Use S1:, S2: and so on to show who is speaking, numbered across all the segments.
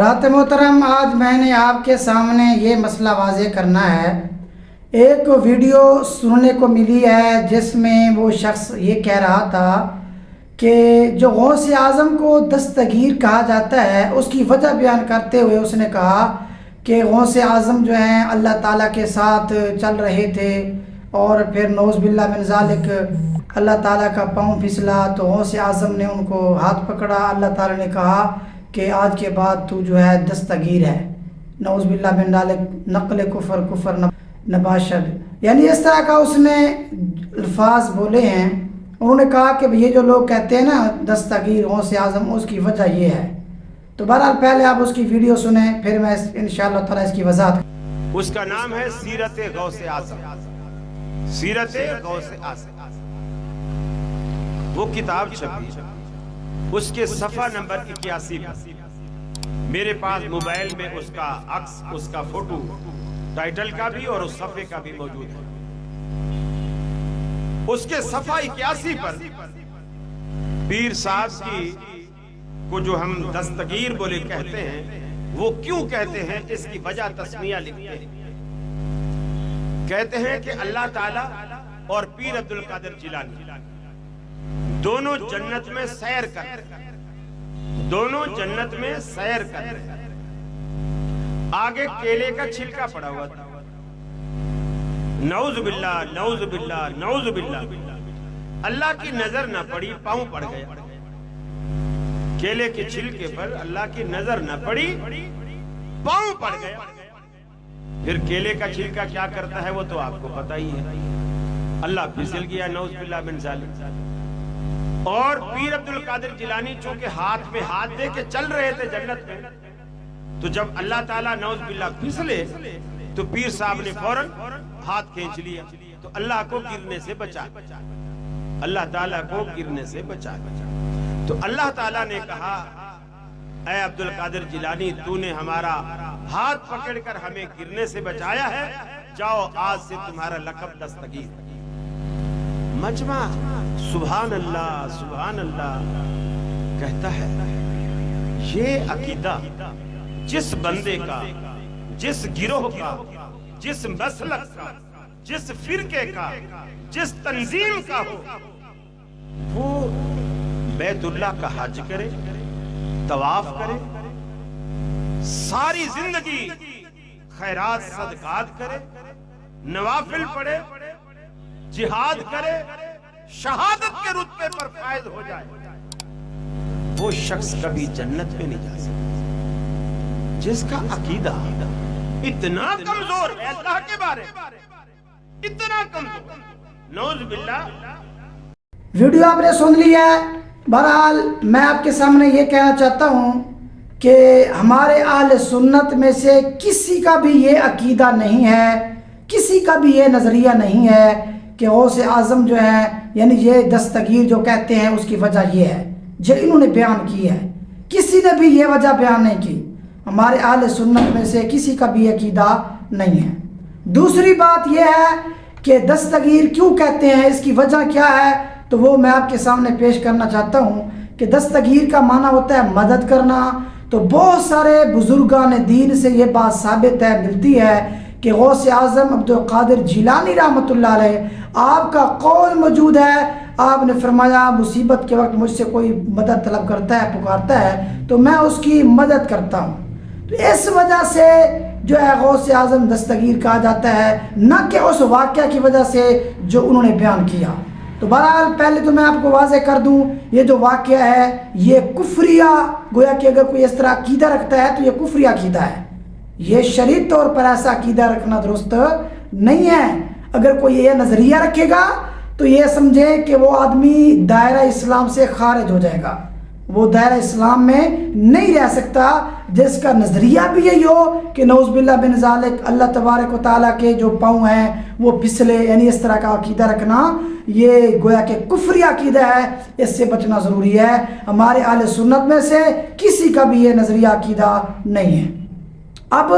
S1: حضرات محترم، آج میں نے آپ کے سامنے یہ مسئلہ واضح کرنا ہے۔ ایک ویڈیو سننے کو ملی ہے جس میں وہ شخص یہ کہہ رہا تھا کہ جو غوث اعظم کو دستگیر کہا جاتا ہے اس کی وجہ بیان کرتے ہوئے اس نے کہا کہ غوث اعظم جو ہیں اللہ تعالیٰ کے ساتھ چل رہے تھے اور پھر نعوذ باللہ من ذالک اللہ تعالیٰ کا پاؤں پھسلا تو غوث اعظم نے ان کو ہاتھ پکڑا، اللہ تعالیٰ نے کہا کہ آج کے بعد تو جو ہے دستگیر ہے، نعوذ باللہ من ذالک نقل کفر نباشد، یعنی اس طرح کا اس نے الفاظ بولے ہیں۔ انہوں نے کہا کہ یہ جو لوگ کہتے ہیں نا دستگیر غوث اعظم، اس کی وجہ یہ ہے۔ تو بہرحال پہلے آپ اس کی ویڈیو سنیں، پھر میں انشاءاللہ تعالیٰ اس کی وضاحت۔
S2: اس کا نام ہے سیرت غوث اعظم، سیرت غوث اعظم۔ وہ کتاب چھپی، اس کے صفحہ نمبر 81 میرے پاس موبائل میں اس کا عکس، اس کا فوٹو، ٹائٹل کا بھی اور اس صفحے کا بھی موجود ہے۔ اس کے صفحہ 81 پر پیر صاحب کی کو جو ہم دستگیر بولے کہتے ہیں، وہ کیوں کہتے ہیں اس کی وجہ تسمیہ لکھتے ہیں۔ کہتے ہیں کہ اللہ تعالیٰ اور پیر عبد القادر جیلانی دونوں جنت میں سیر کرتے، دونوں جنت میں سیر کرتے، آگے کیلے کا چھلکا پڑا ہوا تھا، نعوذ باللہ نعوذ باللہ نعوذ باللہ، اللہ کی نظر نہ پڑی، پاؤں پڑ گیا، کیلے کے چھلکے پر اللہ کی نظر نہ پڑی، پاؤں پڑ گیا۔ پھر کیلے کا چھلکا کیا کرتا ہے وہ تو آپ کو پتہ ہی ہے، اللہ پھسل گیا، نعوذ باللہ من ذالک۔ اور پیر عبد القادر جیلانی چونکہ ہاتھ میں ہاتھ دے کے چل رہے تھے جنت میں، تو جب اللہ تعالیٰ نعوذ باللہ پھسلے تو پیر صاحب نے فوراً ہاتھ کھینچ لیا، تو اللہ کو گرنے سے بچا، اللہ تعالیٰ کو گرنے سے بچا۔ تو اللہ تعالیٰ نے کہا اے عبد القادر جیلانی، تو نے ہمارا ہاتھ پکڑ کر ہمیں گرنے سے بچایا ہے، جاؤ آج سے تمہارا لقب دستگیر۔ مجمع سبحان اللہ سبحان اللہ کہتا ہے، یہ عقیدہ جس بندے کا، جس گروہ کا، جس مسلک کا، جس فرقے کا، جس تنظیم کا ہو، وہ بیت اللہ کا حج کرے، طواف کرے، ساری زندگی خیرات صدقات کرے، نوافل پڑھے، جہاد کرے، شہادت کے رتبے پر فائز ہو جائے، وہ شخص کبھی جنت میں نہیں جا سکتا۔ جس کا عقیدہ اتنا کمزور ہے اللہ کے بارے، اتنا کمزور، نعوذ باللہ۔
S1: ویڈیو آپ نے سن لی ہے۔ بہرحال میں آپ کے سامنے یہ کہنا چاہتا ہوں کہ ہمارے اہل سنت میں سے کسی کا بھی یہ عقیدہ نہیں ہے، کسی کا بھی یہ نظریہ نہیں ہے کہ غوث اعظم جو ہے، یعنی یہ دستگیر جو کہتے ہیں اس کی وجہ یہ ہے جو انہوں نے بیان کی ہے۔ کسی نے بھی یہ وجہ بیان نہیں کی، ہمارے اہل سنت میں سے کسی کا بھی عقیدہ نہیں ہے۔ دوسری بات یہ ہے کہ دستگیر کیوں کہتے ہیں، اس کی وجہ کیا ہے، تو وہ میں آپ کے سامنے پیش کرنا چاہتا ہوں کہ دستگیر کا معنی ہوتا ہے مدد کرنا۔ تو بہت سارے بزرگان دین سے یہ بات ثابت ہے، ملتی ہے کہ غوث اعظم عبد القادر جیلانی رحمۃ اللہ علیہ، آپ کا قول موجود ہے، آپ نے فرمایا مصیبت کے وقت مجھ سے کوئی مدد طلب کرتا ہے، پکارتا ہے تو میں اس کی مدد کرتا ہوں۔ تو اس وجہ سے جو ہے غوث اعظم دستگیر کہا جاتا ہے، نہ کہ اس واقعہ کی وجہ سے جو انہوں نے بیان کیا۔ تو بہرحال پہلے تو میں آپ کو واضح کر دوں، یہ جو واقعہ ہے یہ کفریہ، گویا کہ اگر کوئی اس طرح عقیدہ رکھتا ہے تو یہ کفریہ عقیدہ ہے، یہ شرعی طور پر ایسا عقیدہ رکھنا درست نہیں ہے۔ اگر کوئی یہ نظریہ رکھے گا تو یہ سمجھے کہ وہ آدمی دائرہ اسلام سے خارج ہو جائے گا، وہ دائرہ اسلام میں نہیں رہ سکتا، جس کا نظریہ بھی یہی ہو کہ نعوذ باللہ من ذالک اللہ تبارک و تعالیٰ کے جو پاؤں ہیں وہ پھسلے، یعنی اس طرح کا عقیدہ رکھنا یہ گویا کہ کفری عقیدہ ہے، اس سے بچنا ضروری ہے۔ ہمارے اہل سنت میں سے کسی کا بھی یہ نظریہ عقیدہ نہیں ہے۔ اب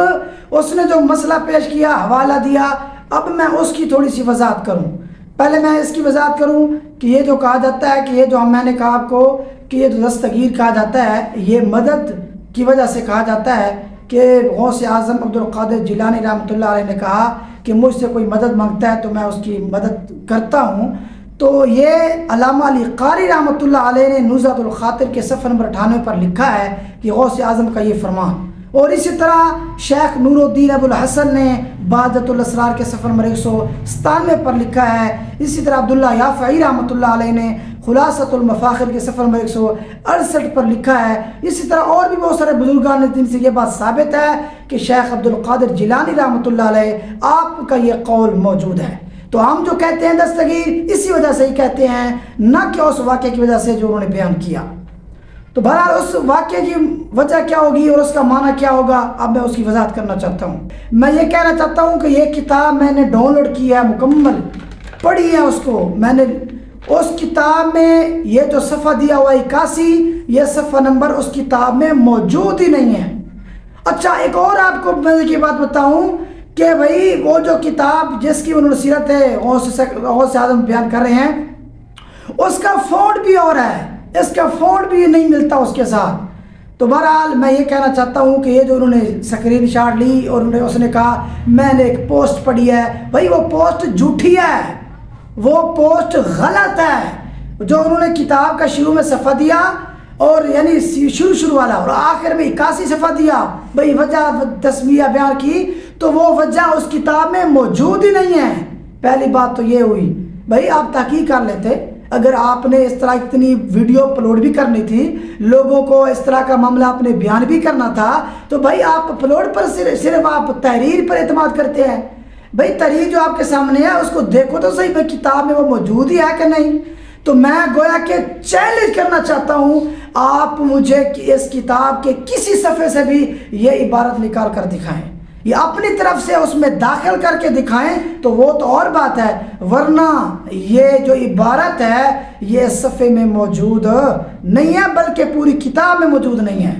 S1: اس نے جو مسئلہ پیش کیا، حوالہ دیا، اب میں اس کی تھوڑی سی وضاحت کروں۔ پہلے میں اس کی وضاحت کروں کہ یہ جو کہا جاتا ہے کہ یہ جو میں نے کہا آپ کو کہ یہ جو دستگیر کہا جاتا ہے، یہ مدد کی وجہ سے کہا جاتا ہے کہ غوث اعظم عبد القادر جیلانی رحمۃ اللہ علیہ نے کہا کہ مجھ سے کوئی مدد مانگتا ہے تو میں اس کی مدد کرتا ہوں. تو یہ علامہ علی قاری رحمۃ اللہ علیہ نے نزہۃ الخاطر کے صفحہ نمبر 98 پر لکھا ہے کہ غوث اعظم کا یہ فرمان. اور اسی طرح شیخ نور الدین ابو الحسن نے بہجت الاسرار کے صفحہ نمبر 197 پر لکھا ہے. اسی طرح عبداللہ یافعی رحمۃ اللہ علیہ نے خلاصۃ المفاخر کے صفحہ نمبر 168 پر لکھا ہے. اسی طرح اور بھی بہت سارے بزرگان جن سے یہ بات ثابت ہے کہ شیخ عبد القادر جیلانی رحمۃ اللہ علیہ آپ کا یہ قول موجود ہے. تو ہم جو کہتے ہیں دستگیر اسی وجہ سے ہی کہتے ہیں، نہ کہ اس واقعے کی وجہ سے جو انہوں نے بیان کیا. تو بہرحال اس واقعے کی وجہ کیا ہوگی اور اس کا معنی کیا ہوگا، اب میں اس کی وضاحت کرنا چاہتا ہوں. میں یہ کہنا چاہتا ہوں کہ یہ کتاب میں نے ڈاؤن لوڈ کی ہے، مکمل پڑھی ہے اس کو میں نے. اس کتاب میں یہ جو صفحہ دیا ہوا 81 یہ صفحہ نمبر اس کتاب میں موجود ہی نہیں ہے. اچھا ایک اور آپ کو مزے کی بات بتاؤں کہ بھائی وہ جو کتاب جس کی انہوں نے سیرت غوث اعظم بیان کر رہے ہیں اس کا فونٹ بھی اور ہے، اس کا فونٹ بھی نہیں ملتا اس کے ساتھ. تو بہرحال میں یہ کہنا چاہتا ہوں کہ یہ جو انہوں نے اسکرین شاٹ لی اور اس نے کہا میں نے ایک پوسٹ پڑھی ہے، بھائی وہ پوسٹ جھوٹی ہے، وہ پوسٹ غلط ہے. جو انہوں نے کتاب کا شروع میں صفحہ دیا اور یعنی شروع والا اور آخر میں 81 صفحہ دیا، بھئی وجہ تسمیہ بیان کی، تو وہ وجہ اس کتاب میں موجود ہی نہیں ہے. پہلی بات تو یہ ہوئی. بھئی آپ تحقیق کر لیتے، اگر آپ نے اس طرح اتنی ویڈیو اپلوڈ بھی کرنی تھی، لوگوں کو اس طرح کا معاملہ آپ نے بیان بھی کرنا تھا، تو بھئی آپ اپلوڈ پر صرف آپ تحریر پر اعتماد کرتے ہیں. بھئی تحریر جو آپ کے سامنے ہے اس کو دیکھو تو صحیح، بھئی کتاب میں وہ موجود ہی ہے کہ نہیں. تو میں گویا کہ چیلنج کرنا چاہتا ہوں، آپ مجھے اس کتاب کے کسی صفحے سے بھی یہ عبارت نکال کر دکھائیں، یہ اپنی طرف سے اس میں داخل کر کے دکھائیں تو وہ تو اور بات ہے، ورنہ یہ جو عبارت ہے یہ صفحے میں موجود نہیں ہے، بلکہ پوری کتاب میں موجود نہیں ہے.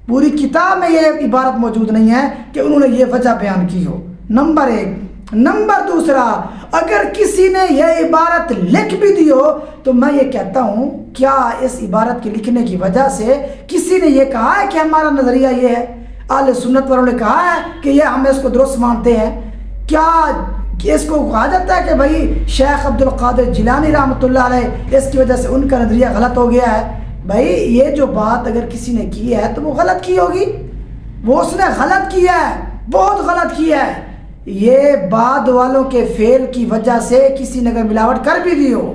S1: پوری کتاب میں یہ عبارت موجود نہیں ہے کہ انہوں نے یہ وجہ بیان کی ہو. نمبر 1. نمبر 2، اگر کسی نے یہ عبارت لکھ بھی دی ہو تو میں یہ کہتا ہوں کیا اس عبارت کے لکھنے کی وجہ سے کسی نے یہ کہا ہے کہ ہمارا نظریہ یہ ہے، اہل سنت والوں نے کہا ہے کہ یہ ہم اس کو درست مانتے ہیں؟ کیا اس کو کہا جاتا ہے کہ بھائی شیخ عبد القادر جیلانی رحمۃ اللہ علیہ اس کی وجہ سے ان کا نظریہ غلط ہو گیا ہے؟ بھائی یہ جو بات اگر کسی نے کی ہے تو وہ غلط کی ہوگی، وہ اس نے غلط کیا ہے، بہت غلط کیا ہے. یہ بعد والوں کے فعل کی وجہ سے کسی نے اگر ملاوٹ کر بھی دی ہو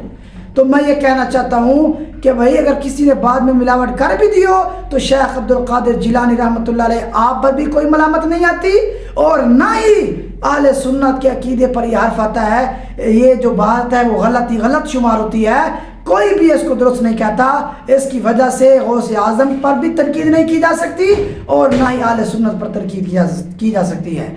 S1: تو میں یہ کہنا چاہتا ہوں کہ بھائی اگر کسی نے بعد میں ملاوٹ کر بھی دی ہو تو شیخ عبد القادر جیلانی رحمۃ اللہ علیہ آپ پر بھی کوئی ملامت نہیں آتی، اور نہ ہی اہل سنت کے عقیدے پر یہ حرف آتا ہے. یہ جو بات ہے وہ غلط شمار ہوتی ہے، کوئی بھی اس کو درست نہیں کہتا. اس کی وجہ سے غوث اعظم پر بھی تنقید نہیں کی جا سکتی اور نہ ہی اہل سنت پر تنقید کی جا سکتی ہے.